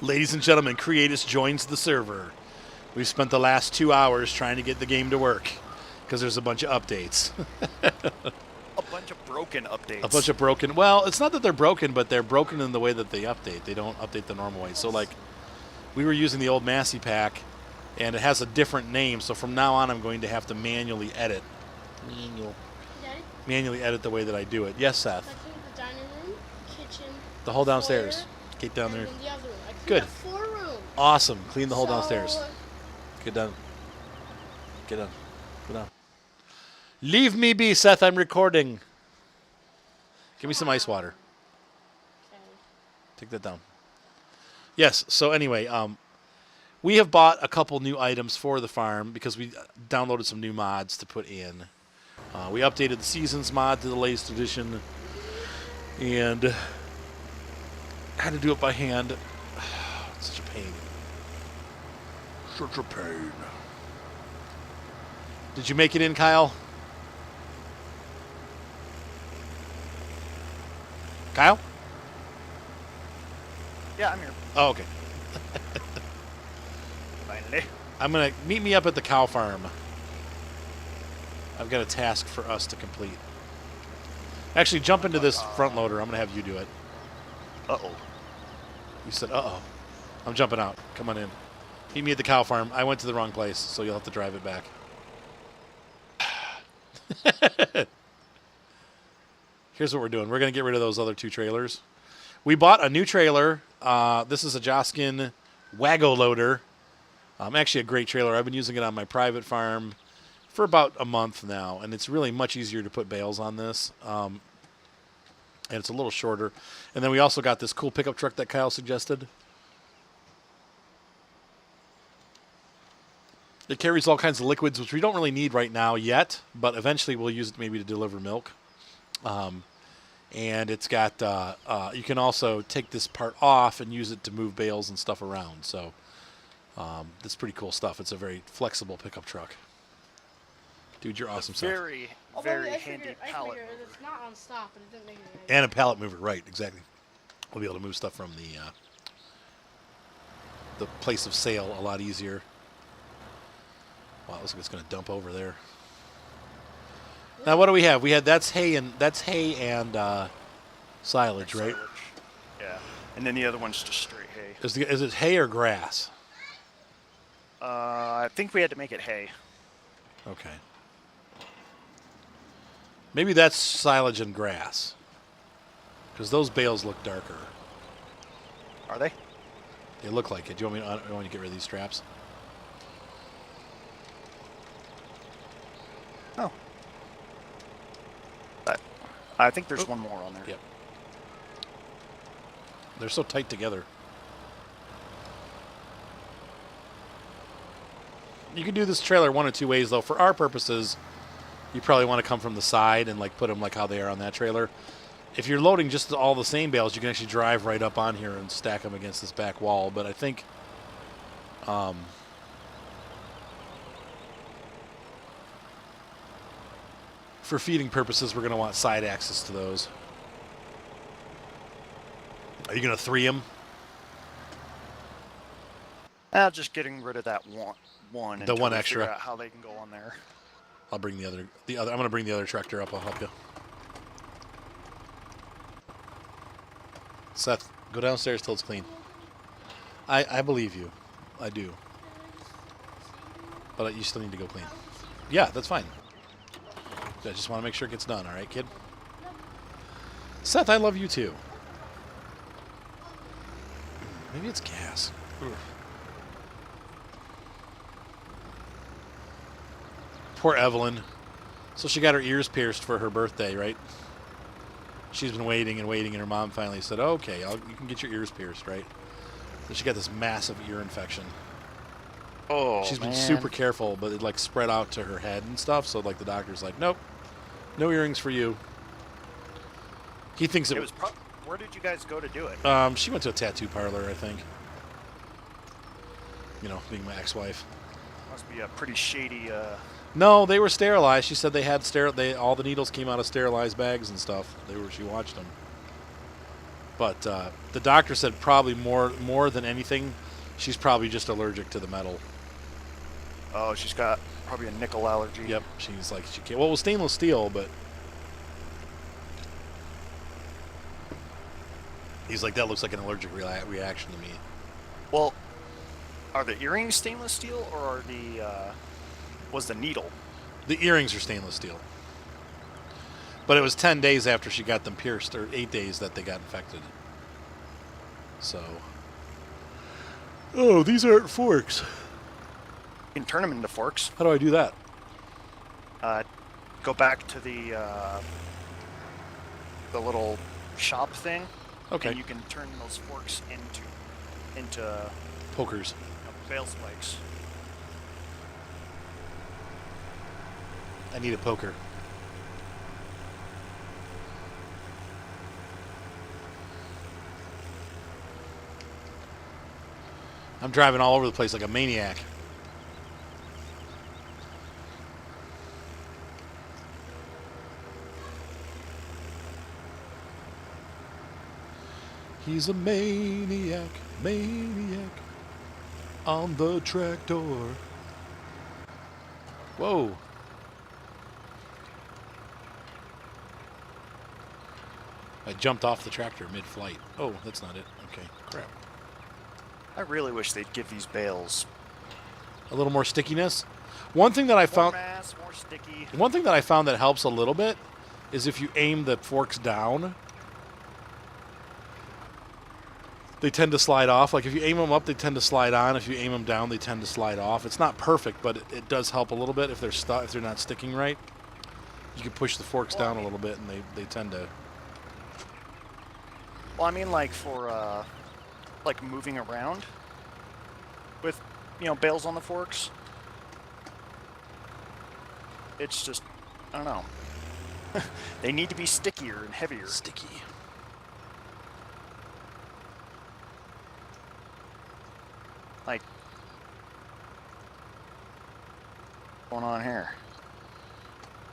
Ladies and gentlemen, Creatus joins the server. We've spent the last 2 hours trying to get the game to work because there's a bunch of updates. A bunch of broken updates. A bunch of broken. Well, it's not that they're broken, but they're broken in the way that they update. They don't update the normal way. So, like, we were using the old Massey pack, and it has a different name. So from now on, I'm going to have to manually edit. Manually edit the way that I do it. Yes, Seth. I cleaned the dining room, kitchen, The whole downstairs. Get down there. and then the other room. I cleaned Good. the 4 rooms. Awesome. Clean the whole So, downstairs. Get done. Get done. Go down. Leave me be, Seth. I'm recording. Give me some ice water. Okay. Take that down. Yes. So anyway, we have bought a couple new items for the farm because we downloaded some new mods to put in. We updated the Seasons mod to the latest edition, and had to do it by hand. Such a pain. Such a pain. Did you make it in, Kyle? Kyle? Yeah, I'm here. Oh, okay. Finally. I'm going to meet me up at the cow farm. I've got a task for us to complete. Actually, jump into this front loader. I'm going to have you do it. Uh-oh. You said, uh-oh. I'm jumping out. Come on in. Meet me at the cow farm. I went to the wrong place, so you'll have to drive it back. Here's what we're doing. We're going to get rid of those other 2 trailers. We bought a new trailer. This is a Joskin Wago loader. Actually a great trailer. I've been using it on my private farm for about a month now, and it's really much easier to put bales on this. And it's a little shorter. And then we also got this cool pickup truck that Kyle suggested. It carries all kinds of liquids, which we don't really need right now yet, but eventually we'll use it maybe to deliver milk. And it's got, you can also take this part off and use it to move bales and stuff around. So that's pretty cool stuff. It's a very flexible pickup truck. Dude, you're awesome, Seth. Very, Although very I handy figured, pallet. it's not on stop, but it didn't make it right. And a pallet mover, right, exactly. We'll be able to move stuff from the place of sale a lot easier. Wow, it looks like it's going to dump over there. Now, what do we have? We had that's hay and silage, right? Silage. Yeah. And then the other one's just straight hay. Is it hay or grass? I think we had to make it hay. Okay. Maybe that's silage and grass, because those bales look darker. Are they? They look like it. Do you want me? I want to get rid of these straps. Oh. I think there's one more on there. Yep. They're so tight together. You can do this trailer one of 2 ways, though. For our purposes, you probably want to come from the side and like put them like how they are on that trailer. If you're loading just all the same bales, you can actually drive right up on here and stack them against this back wall. But I think for feeding purposes, we're going to want side access to those. Are you going to 3 them? Just getting rid of that one. The until one we extra. figure out how they can go on there. I'll bring the other. I'm going to bring the other tractor up. I'll help you. Seth, go downstairs till it's clean. I believe you. I do. But you still need to go clean. Yeah, that's fine. I just want to make sure it gets done. All right, kid? Seth, I love you too. Maybe it's gas. Ugh. Poor Evelyn. So she got her ears pierced for her birthday, right? She's been waiting and waiting, and her mom finally said, okay, you can get your ears pierced, right? So she got this massive ear infection. Oh, She's been super careful, but it like spread out to her head and stuff, so like the doctor's like, nope, no earrings for you. He thinks it was... Where did you guys go to do it? She went to a tattoo parlor, I think. You know, being my ex-wife. Must be a pretty shady... No, they were sterilized. She said they had all the needles came out of sterilized bags and stuff. She watched them. But the doctor said probably more than anything, she's probably just allergic to the metal. Oh, she's got probably a nickel allergy. Yep, she's like she can't. Well, it was stainless steel, but he's like that looks like an allergic reaction to me. Well, are the earrings stainless steel or are was the needle? The earrings are stainless steel. But it was 10 days after she got them pierced, or 8 days that they got infected. So. Oh, these aren't forks. You can turn them into forks. How do I do that? Go back to the little shop thing. Okay. And you can turn those forks into Pokers. Bale spikes. I need a poker. I'm driving all over the place like a maniac. He's a maniac, on the tractor. Whoa. I jumped off the tractor mid-flight. Oh, that's not it. Okay, crap. I really wish they'd give these bales A little more stickiness. One thing that I more found mass, more sticky. One thing that I found that helps a little bit is if you aim the forks down, they tend to slide off. Like if you aim them up, they tend to slide on. If you aim them down, they tend to slide off. It's not perfect, but it does help a little bit if they're not sticking right. You can push the forks down a little bit, and they tend to. Well, I mean, like for like moving around with bales on the forks. It's just I don't know. They need to be stickier and heavier. Sticky. Like, what's going on here?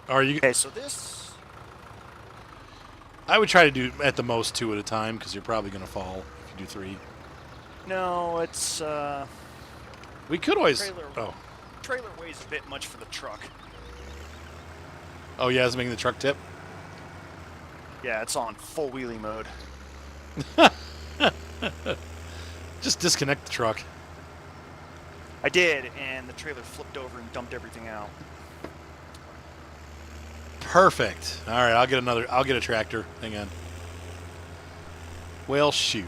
Are you? Okay, so this. I would try to do at the most 2 at a time because you're probably going to fall if you do 3. No, it's We could always. Trailer. Oh. Trailer weighs a bit much for the truck. Oh yeah, it's making the truck tip. Yeah, it's on full wheelie mode. Just disconnect the truck. I did, and the trailer flipped over and dumped everything out. Perfect. All right, I'll get a tractor. Hang on. Well, shoot.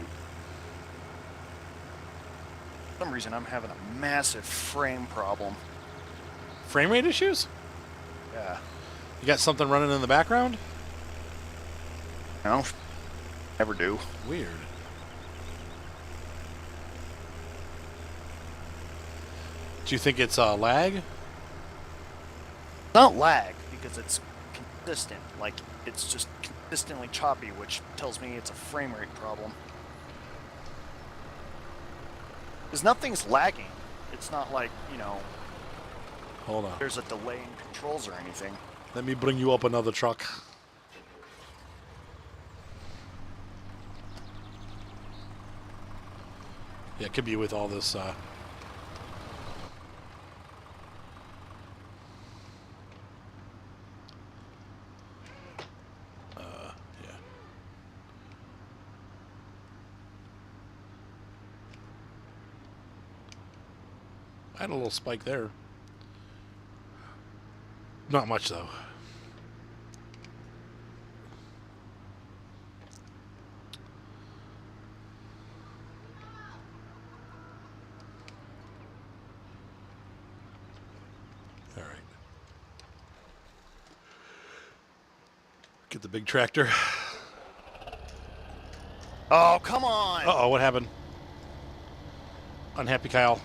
For some reason, I'm having a massive frame problem. Frame rate issues? Yeah. You got something running in the background? No, never do. Weird. Do you think it's lag? Not lag, because it's consistent. Like, it's just consistently choppy, which tells me it's a frame rate problem. Because nothing's lagging. It's not like, Hold on. there's a delay in controls or anything. Let me bring you up another truck. Yeah, it could be with all this. Yeah. I had a little spike there. Not much though. All right. Get the big tractor. Oh, come on! Uh-oh, what happened? Unhappy Kyle.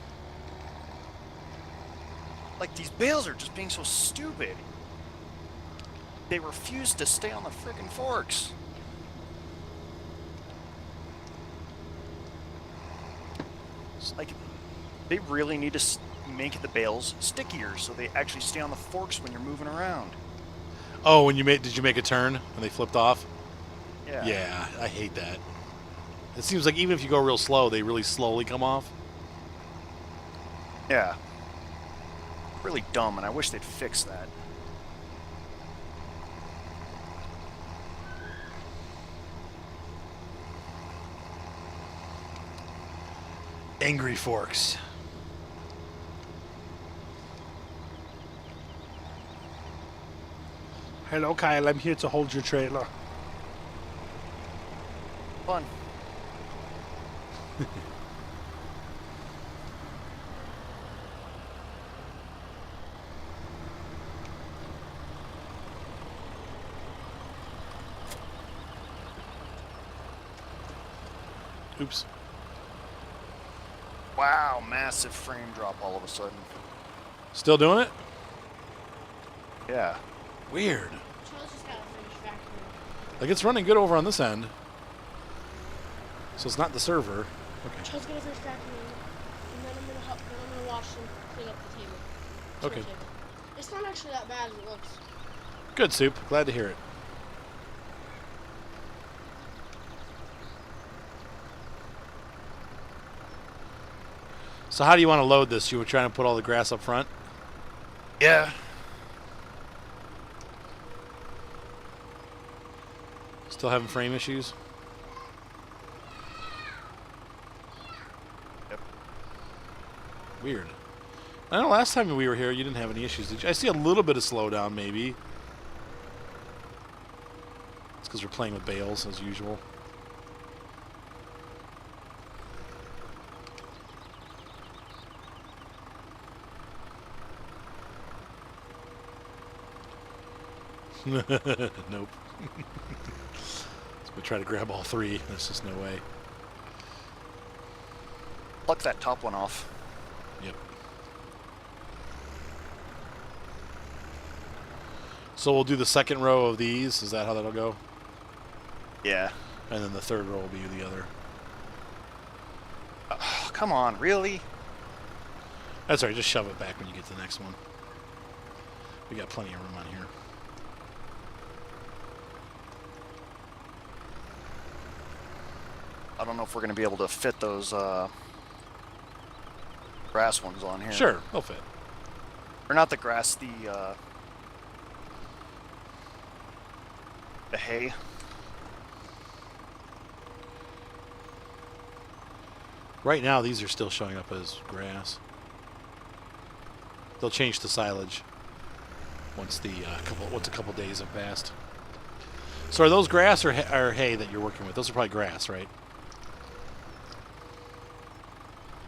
Like, these bales are just being so stupid. They refuse to stay on the frickin' forks. Like, they really need to make the bales stickier so they actually stay on the forks when you're moving around. Oh, did you make a turn and they flipped off? Yeah. Yeah, I hate that. It seems like even if you go real slow, they really slowly come off. Yeah. Really dumb, and I wish they'd fix that. Angry forks. Hello, Kyle. I'm here to hold your trailer. Fun. Oops. Wow, massive frame drop all of a sudden. Still doing it? Yeah. Weird. Charles just gotta finish vacuuming. Like it's running good over on this end. So it's not the server. Okay. Charles gotta finish vacuuming, and then I'm gonna help. Then I'm gonna wash and clean up the table. Okay. Table. It's not actually that bad as it looks. Good, Soup. Glad to hear it. So how do you want to load this? You were trying to put all the grass up front? Yeah. Still having frame issues? Yep. Weird. I know last time we were here you didn't have any issues. Did you? I see a little bit of slowdown maybe. It's because we're playing with bales as usual. Nope. So we try to grab all three. There's just no way. Pluck that top one off. Yep. So we'll do the second row of these. Is that how that'll go? Yeah. And then the third row will be the other. Come on, really? That's all right. Just shove it back when you get to the next one. We got plenty of room on here. I don't know if we're going to be able to fit those grass ones on here. Sure, they'll fit. Or not the grass, the hay. Right now, these are still showing up as grass. They'll change to silage once a couple days have passed. So are those grass or hay that you're working with? Those are probably grass, right?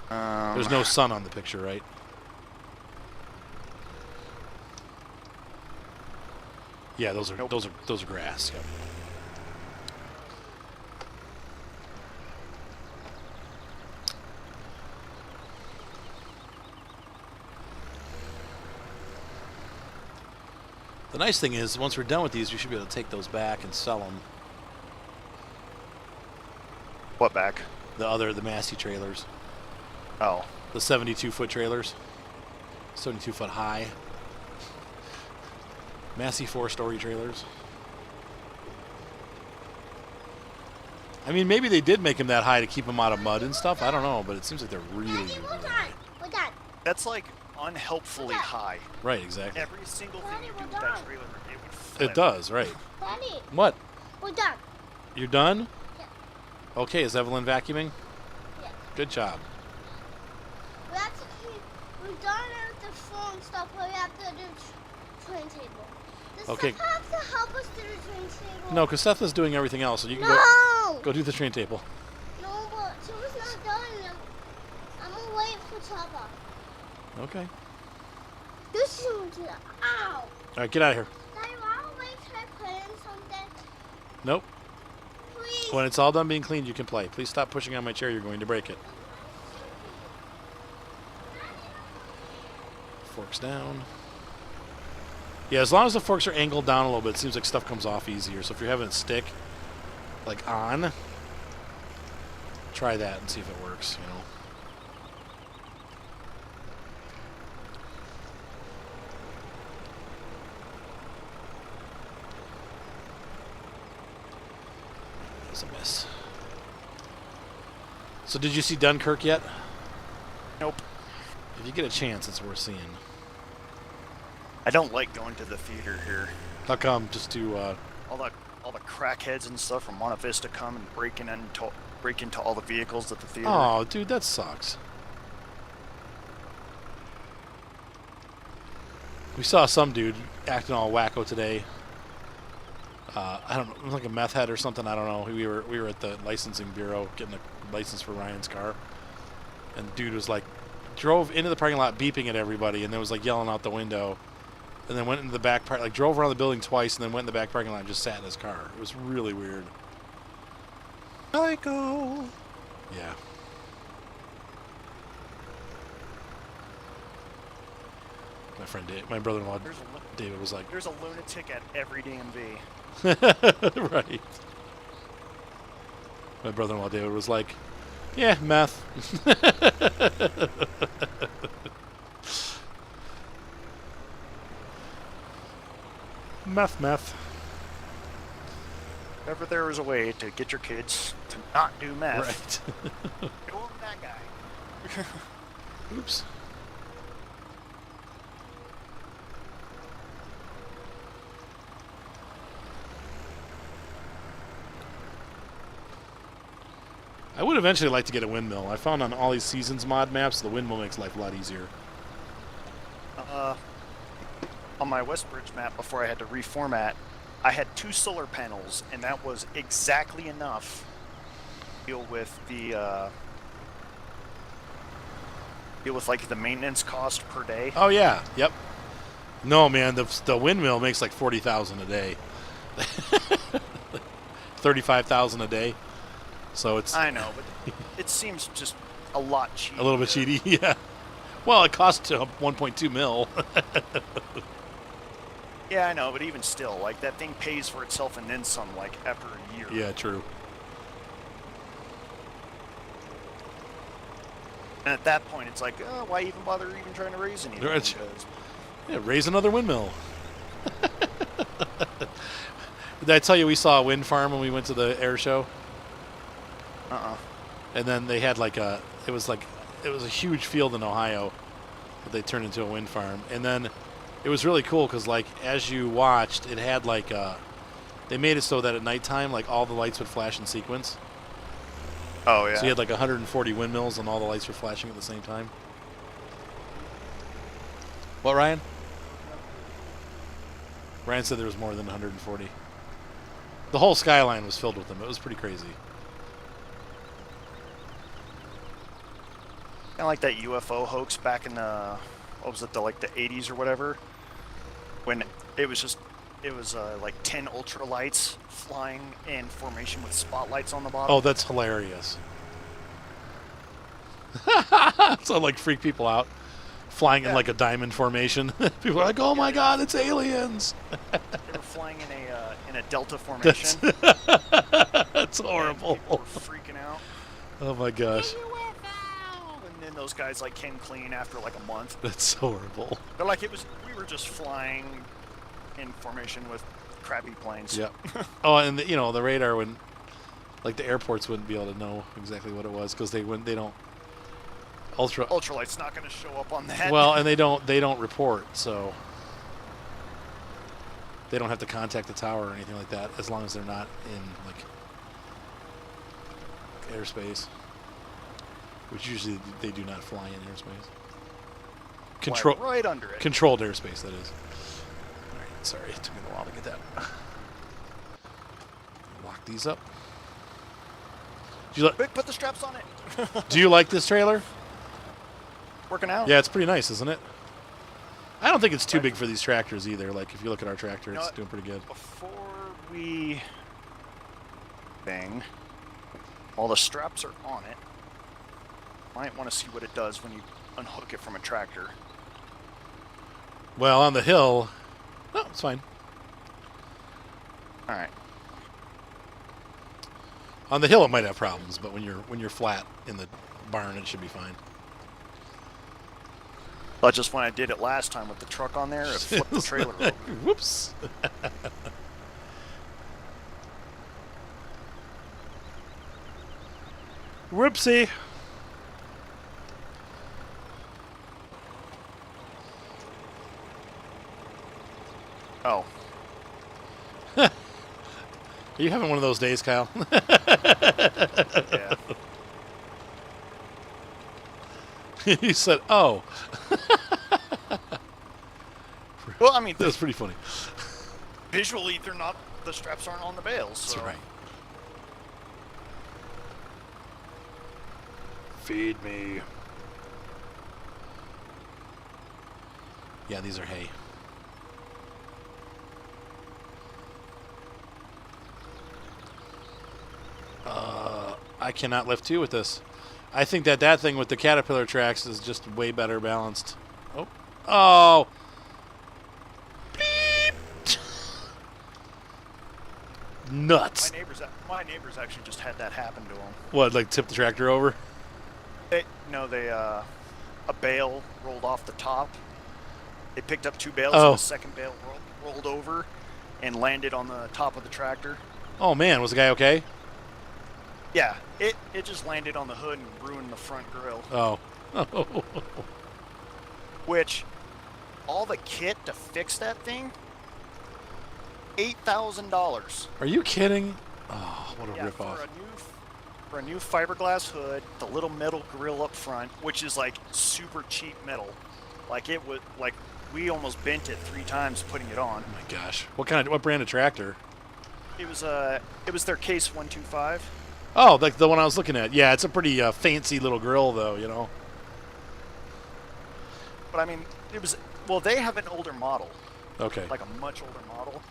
There's no sun on the picture, right? Yeah, those are Nope. those are grass. Yep. The nice thing is, once we're done with these, we should be able to take those back and sell them. What back? The Massey trailers. Oh. The 72-foot trailers. 72-foot high. Massey 4-story trailers. I mean, maybe they did make them that high to keep them out of mud and stuff. I don't know, but it seems like they're really, Daddy, really we're done. high. We're done. That's like unhelpfully high. Right, exactly. Every single thing Daddy, you do we're with that done. trailer, it would flip. It does, right. Daddy, What? we're done. You're done? Yeah. Okay, is Evelyn vacuuming? Yeah. Good job. We're done with the phone stuff, but we have to do train table. Does Okay. Steph have to help us do the train table? No, because Seth is doing everything else, so you can No! go do the train table. No, but she was not done. I'm gonna wait for Chopper. Okay. This is going to ow! All right, get out of here. Daddy, why don't we try playing something? Nope. Please. When it's all done being cleaned, you can play. Please stop pushing on my chair. You're going to break it. Forks down. Yeah, as long as the forks are angled down a little bit, it seems like stuff comes off easier. So if you're having it stick, like on, try that and see if it works, you know. That's a miss. So did you see Dunkirk yet? Nope. If you get a chance, it's worth seeing. I don't like going to the theater here. How come? Just to All the crackheads and stuff from Monte Vista come and break into all the vehicles at the theater. Oh, dude, that sucks. We saw some dude acting all wacko today. I don't know, it was like a meth head or something. I don't know. We were at the licensing bureau getting a license for Ryan's car, and the dude was like, drove into the parking lot beeping at everybody, and then was like yelling out the window, and then went into the back part, like drove around the building twice, and then went in the back parking lot and just sat in his car. It was really weird. Psycho. Yeah. My friend Dave, my brother-in-law David was like, There's a lunatic at every DMV. right. My brother-in-law David was like, yeah, meth. Meth. If ever there was a way to get your kids to not do meth, Right. go over that guy. Oops. I would eventually like to get a windmill. I found on all these Seasons mod maps, the windmill makes life a lot easier. On my Westbridge map, before I had to reformat, I had 2 solar panels, and that was exactly enough to deal with like the maintenance cost per day. Oh yeah, yep. No man, the windmill makes like 40,000 a day, 35,000 a day. So it's I know, but it seems just a lot cheaper. a little bit cheaty, yeah. Well, it costs 1.2 mil. Yeah, I know, but even still, like that thing pays for itself and then some, like after a year. Yeah, true. And at that point, it's like, oh, why even bother even trying to raise anything? Right. Because Yeah, raise another windmill. Did I tell you we saw a wind farm when we went to the air show? And then they had like it was a huge field in Ohio that they turned into a wind farm. And then it was really cool because like as you watched, it had like they made it so that at nighttime like all the lights would flash in sequence. Oh yeah. So you had like 140 windmills and all the lights were flashing at the same time. What, Ryan? Ryan said there was more than 140. The whole skyline was filled with them. It was pretty crazy. Kind of like that UFO hoax back in the, what was it, the 80s or whatever, when it was like 10 ultralights flying in formation with spotlights on the bottom. Oh, that's hilarious. So like freak people out, flying in like a diamond formation. People are like, "Oh my God, it's aliens!" They were flying in a delta formation. That's horrible. People were freaking out. Oh my gosh, And then those guys like came clean after like a month. that's horrible. They're like, we were just flying in formation with crappy planes. Yep. Oh, and the radar wouldn't, like the airports wouldn't be able to know exactly what it was because they don't Ultralight's not going to show up on that. Well, and they don't report, so they don't have to contact the tower or anything like that as long as they're not in like airspace, which usually they do not fly in airspace. Fly right under it. Controlled airspace, that is. All right, sorry, it took me a while to get that. Lock these up. Quick, put the straps on it. Do you like this trailer? Working out. Yeah, it's pretty nice, isn't it? I don't think it's too big for these tractors either. Like, if you look at our tractor, it's doing pretty good. Before we bang, all the straps are on it. Might want to see what it does when you unhook it from a tractor. Well, on the hill, no, it's fine. All right. On the hill, it might have problems, but when you're flat in the barn, it should be fine. But just when I did it last time with the truck on there, it flipped the trailer over. Whoops. Whoopsie. Oh, Are you having one of those days, Kyle? yeah. You said, "Oh." Well, I mean, That was pretty funny. visually, they're not. The straps aren't on the bales. So. That's right. Feed me. Yeah, these are hay. I cannot lift two with this. I think that thing with the caterpillar tracks is just way better balanced. Oh. Oh. Beep. Nuts. My neighbors actually just had that happen to them. What, like tip the tractor over? A bale rolled off the top. They picked up 2 bales, Oh. and the second bale rolled over and landed on the top of the tractor. Oh man, was the guy okay? Yeah, it just landed on the hood and ruined the front grill. Oh. Which, all the kit to fix that thing, $8,000. Are you kidding? Oh, what a Yeah, ripoff. for a new fiberglass hood, the little metal grill up front, which is like super cheap metal. Like we almost bent it 3 times putting it on. Oh my gosh. What brand of tractor? It was their Case 125. Oh, like the one I was looking at. Yeah, it's a pretty fancy little grill, though, you know. But I mean, they have an older model, Okay. like a much older model.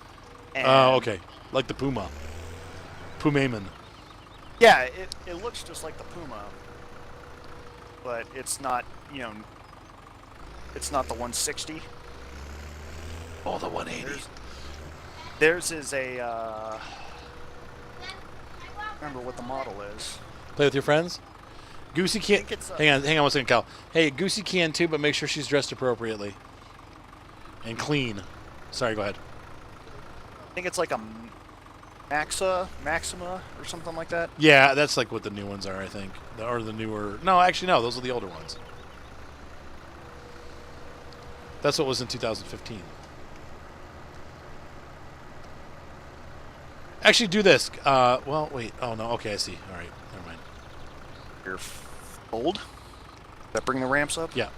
And Oh, okay. Like the Puma. Pumaman. Yeah, it looks just like the Puma, but it's not, it's not the 160. Oh, the 180. Theirs is a, I remember what the model is. Play with your friends? Goosey can. think it's, Hang on 1 second, Cal. Hey, Goosey can too, but make sure she's dressed appropriately and clean. Sorry, go ahead. I think it's like a Maxima or something like that. Yeah, that's like what the new ones are, I think, or the newer. No, actually, no. Those are the older ones. That's what was in 2015. Actually, do this. Well, wait. Oh no. Okay, I see. All right, never mind. Here, fold. That bring the ramps up? Yeah.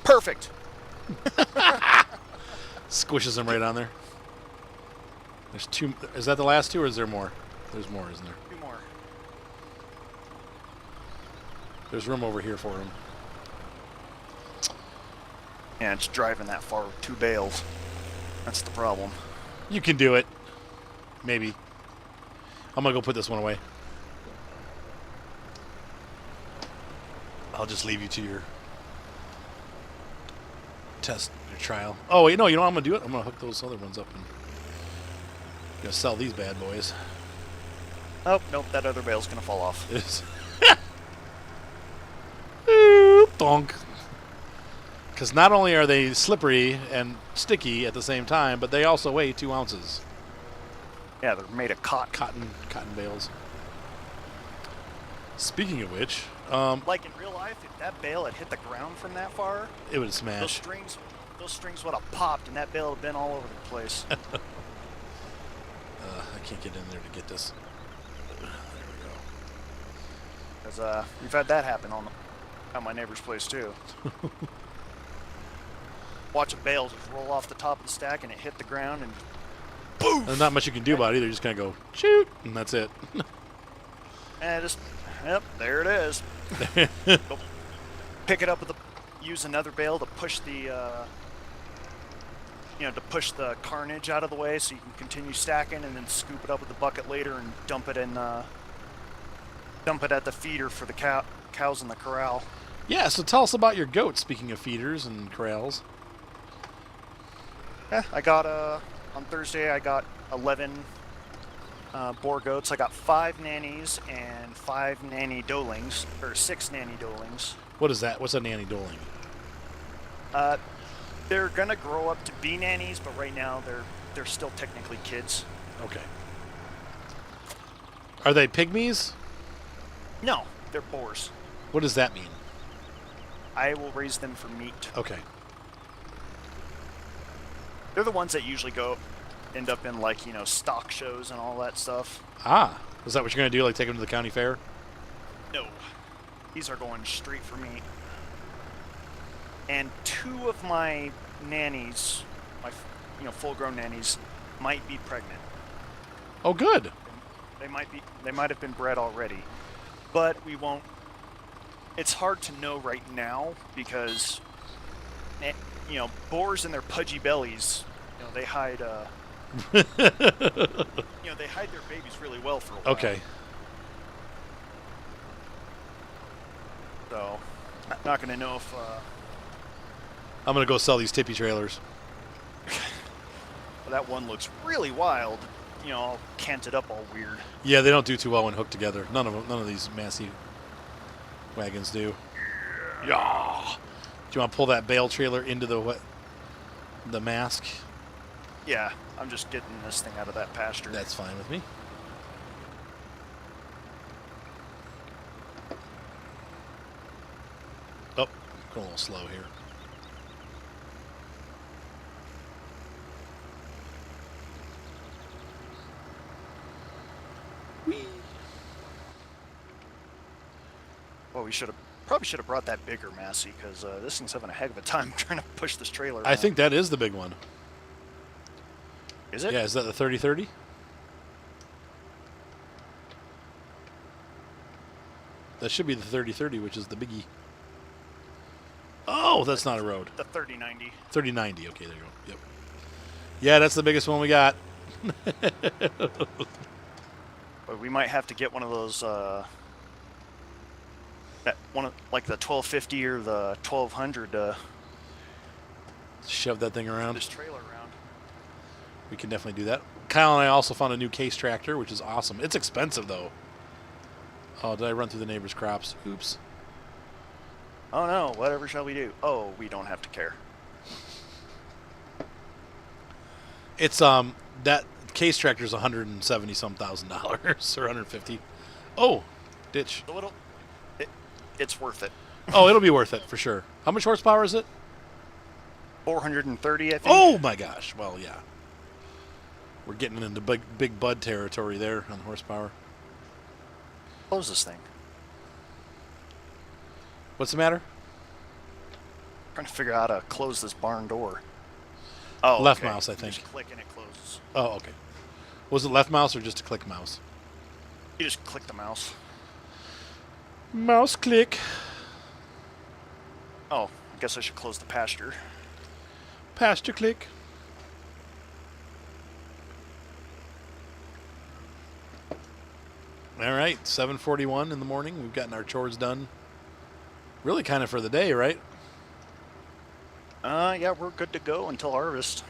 Perfect. Squishes them right on there. There's 2. Is that the last 2, or is there more? There's more, isn't there? 2 more. There's room over here for him. Yeah, it's driving that far with 2 bales. That's the problem. You can do it. Maybe. I'm gonna go put this one away. I'll just leave you to your test, your trial. Oh wait, no, you know what I'm gonna do it? I'm gonna hook those other ones up and gonna sell these bad boys. Oh, nope, that other bale's gonna fall off. Is bonk. Because not only are they slippery and sticky at the same time, but they also weigh 2 ounces. Yeah, they're made of cotton. Cotton bales. Speaking of which, Like in real life, if that bale had hit the ground from that far, it would those smash. strings would have popped and that bale would have been all over the place. I can't get in there to get this. There we go. Because we've had that happen at my neighbor's place too. Watch a bale just roll off the top of the stack and it hit the ground and boom! There's not much you can do about it either. You just kind of go, shoot, and that's it. And yep, there it is. Go pick it up use another bale to push the, to push the carnage out of the way so you can continue stacking, and then scoop it up with the bucket later and dump it at the feeder for the cows in the corral. Yeah, so tell us about your goats, speaking of feeders and corrals. Yeah, I got on Thursday I got 11 boar goats. I got 5 nannies and 5 nanny dolings, or 6 nanny dolings. What is that? What's a nanny doling? They're gonna grow up to be nannies, but right now they're still technically kids. Okay. Are they pygmies? No, they're boars. What does that mean? I will raise them for meat. Okay. They're the ones that usually end up in like stock shows and all that stuff. Ah, is that what you're gonna do? Like take them to the county fair? No, these are going straight for meat. And 2 of my nannies, my full-grown nannies, might be pregnant. Oh, good. They might have been bred already, but we won't. It's hard to know right now because, boars and their pudgy bellies, they hide. They hide their babies really well for a while. Okay. So, I'm not gonna know if. I'm gonna go sell these tippy trailers. That one looks really wild. All canted up, all weird. Yeah, they don't do too well when hooked together. None of these Massey wagons do. Yeah. Do you want to pull that Bale trailer into the mask? Yeah, I'm just getting this thing out of that pasture. That's fine with me. Oh, going a little slow here. Well, we probably should have brought that bigger Massey because this thing's having a heck of a time trying to push this trailer. I think that is the big one. Is it? Yeah, is that the 3030? That should be the 3030, which is the biggie. Oh, that's not a road. The 3090. 3090. Okay, there you go. Yep. Yeah, that's the biggest one we got. But we might have to get one of those. Like the 1250 or the 1200. Shove that thing around. This trailer around. We can definitely do that. Kyle and I also found a new case tractor, which is awesome. It's expensive, though. Oh, did I run through the neighbor's crops? Oops. Oh no, whatever shall we do? Oh, we don't have to care. It's that case tractor is $170-some thousand or 150. Oh, ditch. So it's worth it. Oh, it'll be worth it for sure. How much horsepower is it? 430, I think. Oh my gosh. Well, yeah. We're getting into big bud territory there on horsepower. Close this thing. What's the matter? Trying to figure out how to close this barn door. Oh, Left okay. mouse, I You think. just click and it closes. Oh, okay. Was it left mouse or just a click mouse? You just click the mouse. Mouse click. Oh, I guess I should close the pasture. Pasture click. All right, 7:41 in the morning. We've gotten our chores done. Really kind of for the day, right? Yeah, we're good to go until harvest.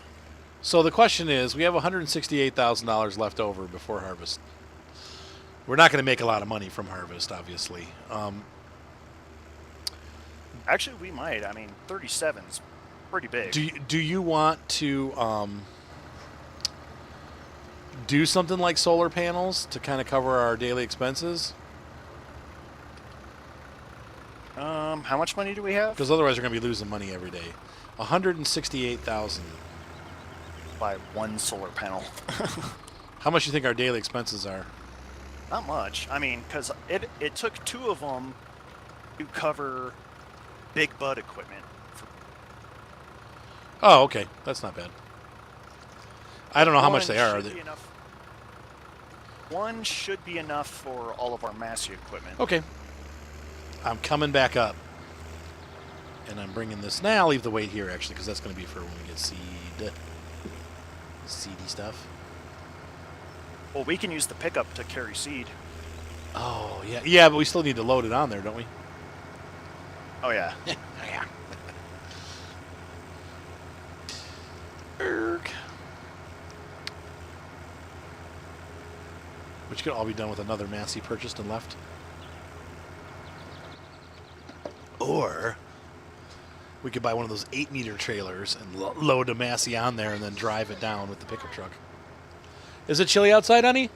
So the question is, we have $168,000 left over before harvest. We're not going to make a lot of money from harvest, obviously. Actually, we might. I mean, 37's pretty big. Do you want to do something like solar panels to kind of cover our daily expenses? How much money do we have? Because otherwise we're going to be losing money every day. 168,000. Buy one solar panel. How much do you think our daily expenses are? Not much. I mean, because it took 2 of them to cover big bud equipment. Oh, okay. That's not bad. I don't know how much One they are. should be enough- One should be enough for all of our Massey equipment. Okay. I'm coming back up. And I'm bringing this. Nah, I'll leave the weight here, actually, because that's going to be for when we get seedy stuff. Well, we can use the pickup to carry seed. Oh, yeah. Yeah, but we still need to load it on there, don't we? Oh, yeah. Yeah. Erg. Which could all be done with another Massey purchased and left. Or We could buy one of those 8-meter trailers and load a Massey on there and then drive it down with the pickup truck. Is it chilly outside, honey?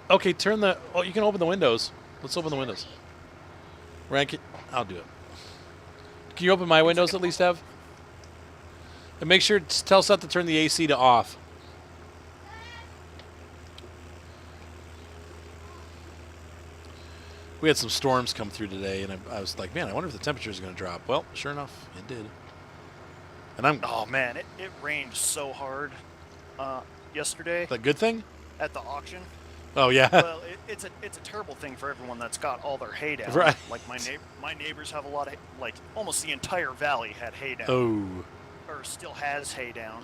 Okay, turn the... Oh, you can open the windows. Let's open the windows. Rank it. I'll do it. Can you open my windows at least, Ev? And make sure to tell Seth to turn the AC to off. We had some storms come through today, and I was like, man, I wonder if the temperature is going to drop. Well, sure enough, it did. And I'm... Oh, man, it rained so hard yesterday The good thing? at the auction. Oh, yeah. Well, it's a terrible thing for everyone that's got all their hay down. Right. Like my neighbors have a lot of, like, almost the entire valley had hay down. Oh. Or still has hay down.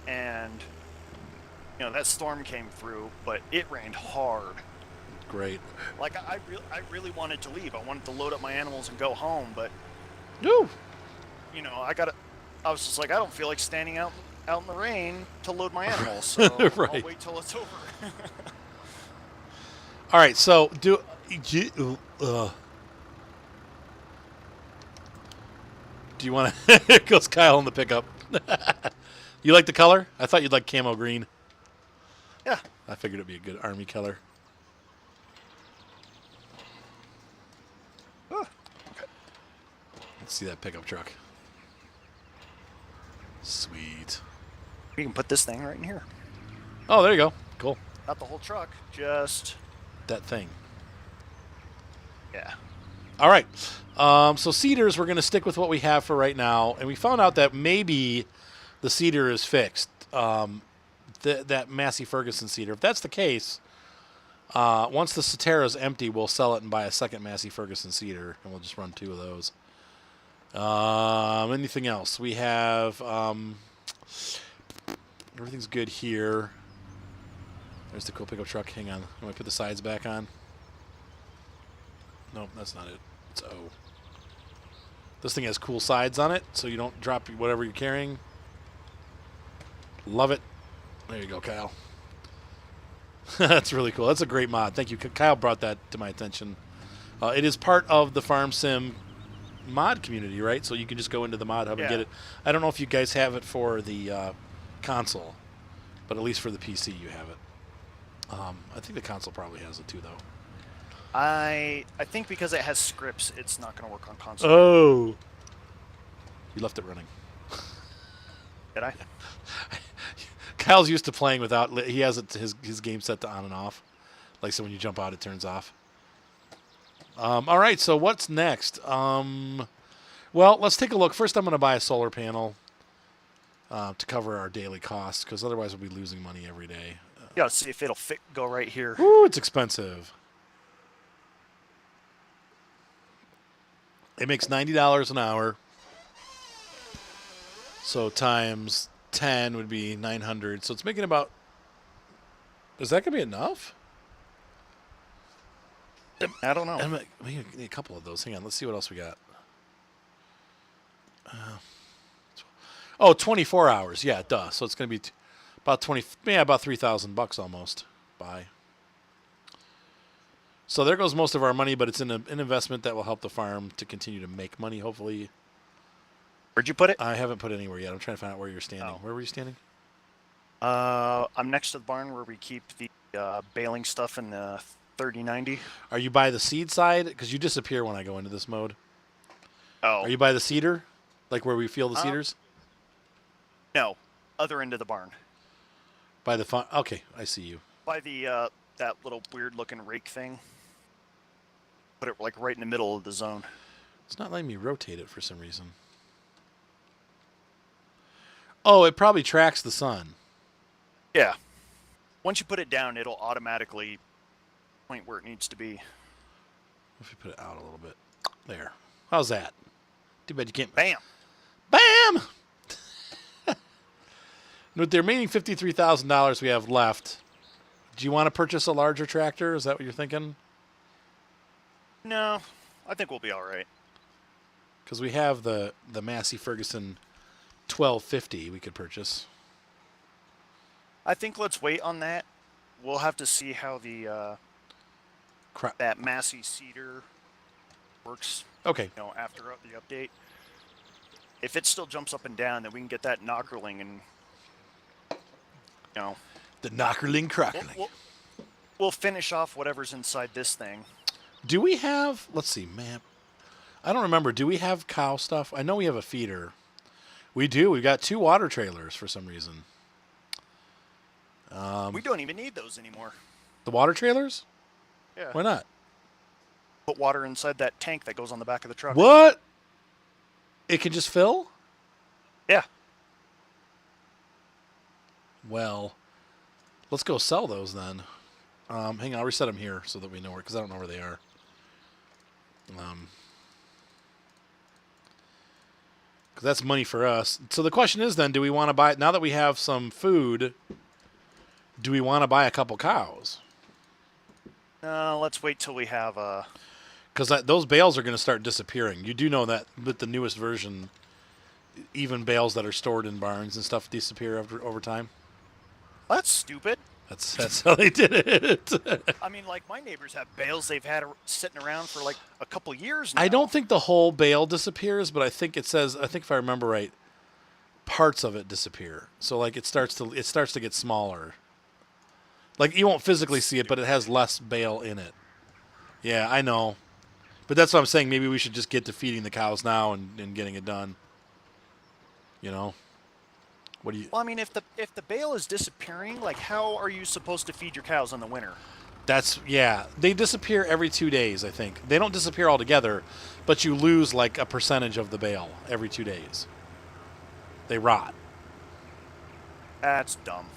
And, you know, that storm came through, but it rained hard. Great. Like, I really wanted to leave. I wanted to load up my animals and go home, but, Woo. you know, I was just like, I don't feel like standing out in the rain to load my animals, so Right. I'll wait till it's over. All right, so do you want to... Here goes Kyle in the pickup. You like the color? I thought you'd like camo green. Yeah. I figured it'd be a good army color. Oh, okay. Let's see that pickup truck. Sweet. We can put this thing right in here. Oh, there you go. Cool. Not the whole truck, just... That thing. Yeah. All right. So cedars, we're going to stick with what we have for right now. And we found out that maybe the cedar is fixed. That Massey Ferguson cedar. If that's the case, once the Cetera is empty, we'll sell it and buy a second Massey Ferguson cedar. And we'll just run 2 of those. Anything else? We have... everything's good here. There's the cool pickup truck. Hang on. Let me put the sides back on. Nope, that's not it. It's O. This thing has cool sides on it, so you don't drop whatever you're carrying. Love it. There you go, Kyle. That's really cool. That's a great mod. Thank you. Kyle brought that to my attention. It is part of the Farm Sim mod community, right? So you can just go into the mod hub and get it. I don't know if you guys have it for the console, but at least for the PC you have it. I think the console probably has it too, though. I think because it has scripts, it's not going to work on console. Oh. You left it running. Did I? Kyle's used to playing without... He has it his game set to on and off. Like, so when you jump out, it turns off. All right, so what's next? Well, let's take a look. First, I'm going to buy a solar panel to cover our daily costs, because otherwise we'll be losing money every day. You gotta see if it'll go right here. Ooh, it's expensive. It makes $90 an hour. So times 10 would be 900. So it's making about... Is that going to be enough? I don't know. We need a couple of those. Hang on. Let's see what else we got. 24 hours. Yeah, duh. So it's going to be about about $3,000 almost. Buy. So there goes most of our money, but it's in an investment that will help the farm to continue to make money, hopefully. Where'd you put it? I haven't put it anywhere yet. I'm trying to find out where you're standing. Oh. Where were you standing? I'm next to the barn where we keep the baling stuff in the 3090. Are you by the seed side? Because you disappear when I go into this mode. Oh. Are you by the cedar? Like where we feel the cedars? No. Other end of the barn. By the okay, I see you. By the that little weird looking rake thing. Put it like right in the middle of the zone. It's not letting me rotate it for some reason. Oh, it probably tracks the sun. Yeah. Once you put it down, it'll automatically point where it needs to be. If you put it out a little bit. There. How's that? Too bad you can't... Bam! Bam! With the remaining $53,000 we have left, do you want to purchase a larger tractor? Is that what you're thinking? No. I think we'll be all right. Because we have the Massey Ferguson 1250 we could purchase. I think let's wait on that. We'll have to see how the that Massey Cedar works. Okay. You know, after the update. if it still jumps up and down, then we can get that knockerling and, The knockerling we'll, crockerling. we'll, we'll finish off whatever's inside this thing. Do we have, let's see, map. I don't remember. Do we have cow stuff? I know we have a feeder. We do. We've got 2 water trailers for some reason. We don't even need those anymore. The water trailers? Yeah. Why not? Put water inside that tank that goes on the back of the truck. What? It can just fill? Yeah. Well, let's go sell those then. Hang on, I'll reset them here so that we know where, because I don't know where they are. Because that's money for us. So the question is then, do we want to buy, now that we have some food, do we want to buy a couple cows? Let's wait till we have Because those bales are going to start disappearing. You do know that with the newest version, even bales that are stored in barns and stuff disappear over time. That's stupid. That's how they did it. I mean, like, my neighbors have bales they've had sitting around for like a couple years now. I don't think the whole bale disappears, but I think it says, I think if I remember right, parts of it disappear. So like it starts to get smaller. Like you won't physically see it, but it has less bale in it. Yeah, I know. But that's what I'm saying. Maybe we should just get to feeding the cows now and getting it done. You know? What do you... Well, I mean, if the bale is disappearing, like, how are you supposed to feed your cows in the winter? That's, yeah. They disappear every 2 days, I think. They don't disappear altogether, but you lose like a percentage of the bale every 2 days. They rot. That's dumb.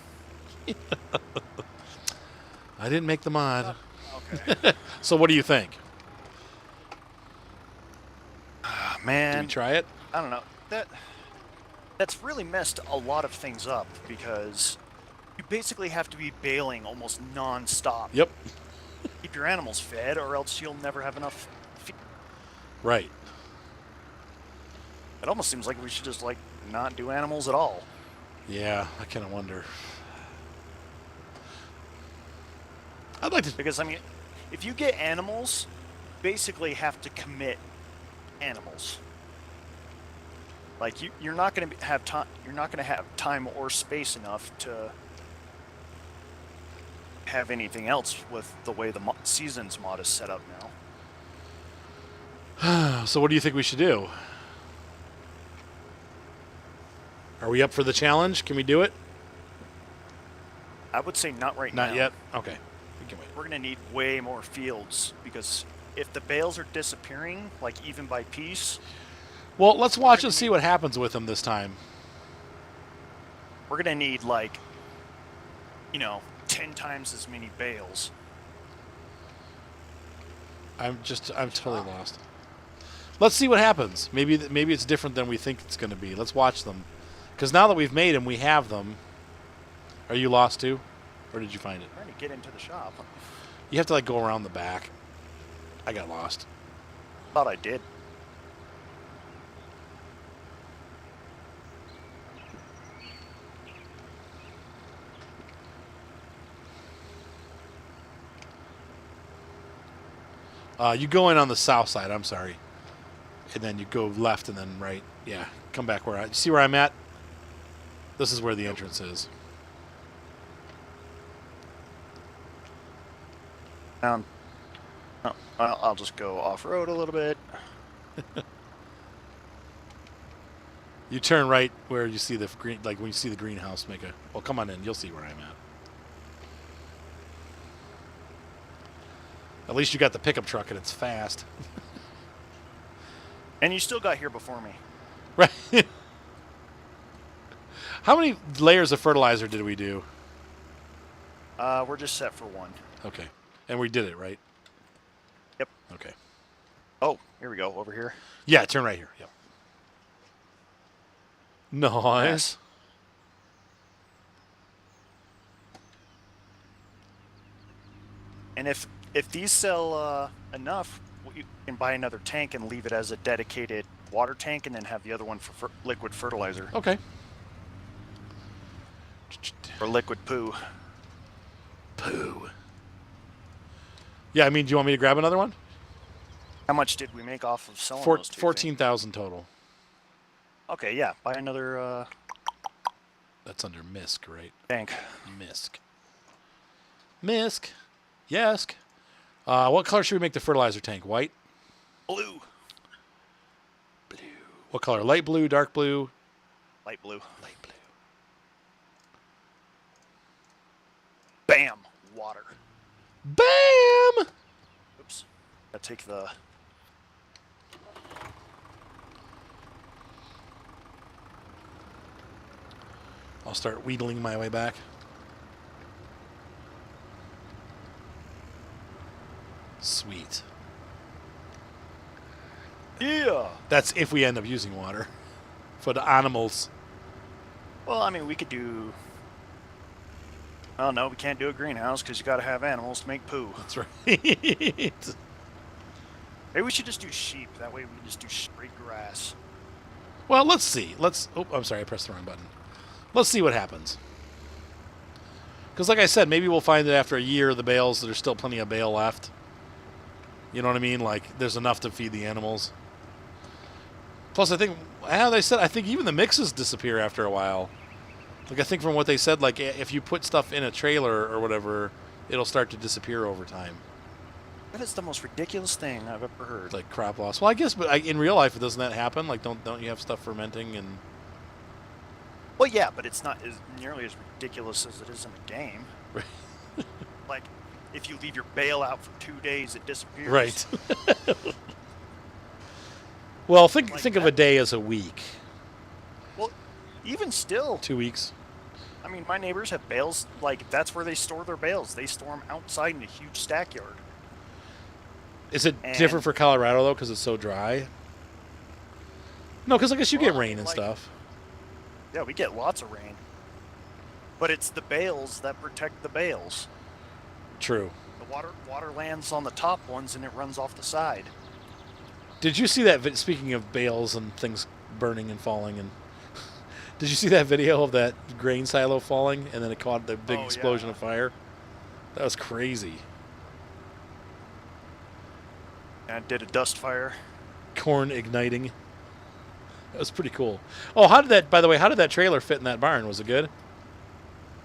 I didn't make the mod. Okay. So what do you think? Do Man, we try it? I don't know. That's really messed a lot of things up because you basically have to be baling almost non-stop. Yep. Keep your animals fed, or else you'll never have enough feed. Right. It almost seems like we should just, like, not do animals at all. Yeah, I kind of wonder. I'd like to... Because, I mean, if you get animals, you basically have to commit animals. Like you're not going to have time. You're not going to have time or space enough to have anything else with the way the seasons mod is set up now. So what do you think we should do? Are we up for the challenge? Can we do it? I would say not right now. Not yet? Okay. We can wait. We're going to need way more fields because if the bales are disappearing, like even by piece, Well, let's watch and see what happens with them this time. we're going to need like, 10 times as many bales. I'm totally lost. Let's see what happens. Maybe it's different than we think it's going to be. Let's watch them. Because now that we've made them, we have them. Are you lost too? Or did you find it? I'm trying to get into the shop. You have to like go around the back. I got lost. Thought I did. You go in on the south side, I'm sorry. And then you go left and then right. Yeah, come back see where I'm at? This is where the entrance is. Well, I'll just go off-road a little bit. You turn right where you see the green, like when you see the greenhouse, well, come on in, you'll see where I'm at. At least you got the pickup truck and it's fast. And you still got here before me. Right. How many layers of fertilizer did we do? We're just set for one. Okay. And we did it, right? Yep. Okay. Oh, here we go, over here. Yeah, turn right here. Yep. Nice. And if these sell enough, you can buy another tank and leave it as a dedicated water tank and then have the other one for liquid fertilizer. Okay. Or liquid poo. Poo. Yeah, I mean, do you want me to grab another one? How much did we make off of selling those two 14,000 total. Okay, yeah. Buy another That's under MISC, right? tank. MISC. MISC. Yes. What color should we make the fertilizer tank? White? Blue. Blue. What color? Light blue, dark blue? Light blue. Light blue. Bam. Water. Bam! Oops. Gotta take the... I'll start wheedling my way back. Sweet. Yeah. That's if we end up using water. For the animals. Well, I mean, we could do... Oh, no, we can't do a greenhouse because you gotta have animals to make poo. That's right. Maybe we should just do sheep. That way we can just do straight grass. Well, let's see. Oh, I'm sorry, I pressed the wrong button. Let's see what happens. Because like I said, maybe we'll find that after a year, the bales, there's still plenty of bale left. You know what I mean? Like, there's enough to feed the animals. Plus, I think, as I said, I think even the mixes disappear after a while. Like, I think from what they said, like, if you put stuff in a trailer or whatever, it'll start to disappear over time. That is the most ridiculous thing I've ever heard. Like crop loss. Well, I guess, but in real life, doesn't that happen? Like, don't you have stuff fermenting and... Well, yeah, but it's not as nearly as ridiculous as it is in the game. Like, if you leave your bale out for 2 days, it disappears. Right. Well, think Like of a that. day as a week. Well, even still, 2 weeks. I mean, my neighbors have bales. Like, that's where they store their bales. They store them outside in a huge stack yard. Is it And- different for Colorado, though, because it's so dry? No, because I guess you get Well, I rain mean, and like- stuff. Yeah, we get lots of rain. But it's the bales that protect the bales. True. The water lands on the top ones and it runs off the side. Did you see that, speaking of bales and things burning and falling, and did you see that video of that grain silo falling and then it caught the big Oh, explosion yeah. of fire? That was crazy. And it did a dust fire. Corn igniting. That was pretty cool. Oh, how did that trailer fit in that barn? Was it good?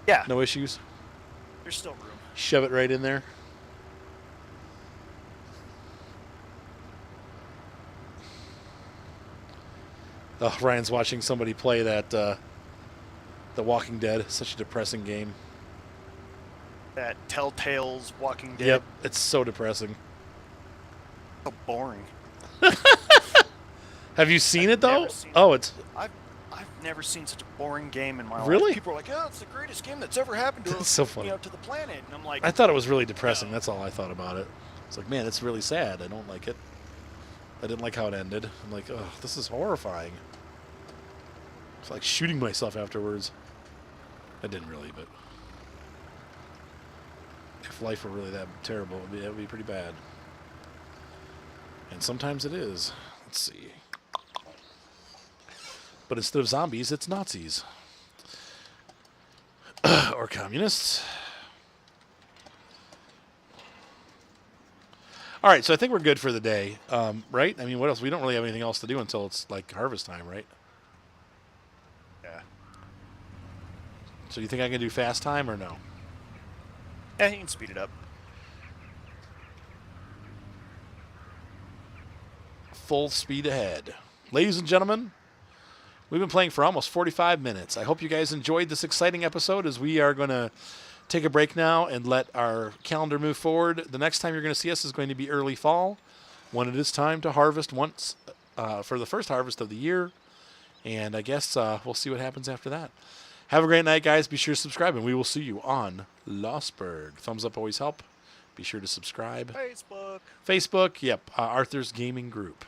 Yeah, No issues? there's still room. Shove it right in there. Oh, Ryan's watching somebody play that The Walking Dead. Such a depressing game. That Telltale's Walking Dead. Yep, it's so depressing. So boring. Have you seen it though? never seen it. Oh, it's I've never seen such a boring game in my life. Really? People are like, "Oh, it's the greatest game that's ever happened to That's us, so funny. to the planet." And I'm like, I thought it was really depressing. That's all I thought about it. It's like, man, it's really sad. I don't like it. I didn't like how it ended. I'm like, oh, this is horrifying. It's like shooting myself afterwards. I didn't really, but if life were really that terrible, it would be pretty bad. And sometimes it is. Let's see. But instead of zombies, it's Nazis. Or communists. All right, so I think we're good for the day, right? I mean, what else? We don't really have anything else to do until it's like harvest time, right? yeah, So you think I can do fast time or no? yeah, you can speed it up. Full speed ahead. Ladies and gentlemen, we've been playing for almost 45 minutes. I hope you guys enjoyed this exciting episode as we are going to take a break now and let our calendar move forward. The next time you're going to see us is going to be early fall when it is time to harvest once for the first harvest of the year. And I guess we'll see what happens after that. Have a great night, guys. Be sure to subscribe, and we will see you on Lostburg. Thumbs up always help. Be sure to subscribe. Facebook, yep. Arthur's Gaming Group.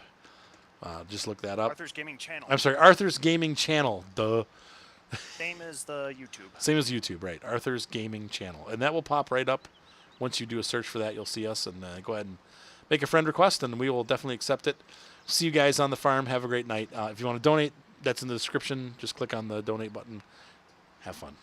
Just look that up. Arthur's Gaming Channel. I'm sorry, Arthur's Gaming Channel. Duh. Same as the YouTube. Same as YouTube, right? Arthur's Gaming Channel. And that will pop right up. Once you do a search for that, you'll see us. And go ahead and make a friend request, and we will definitely accept it. See you guys on the farm. Have a great night. If you want to donate, that's in the description. Just click on the donate button. Have fun.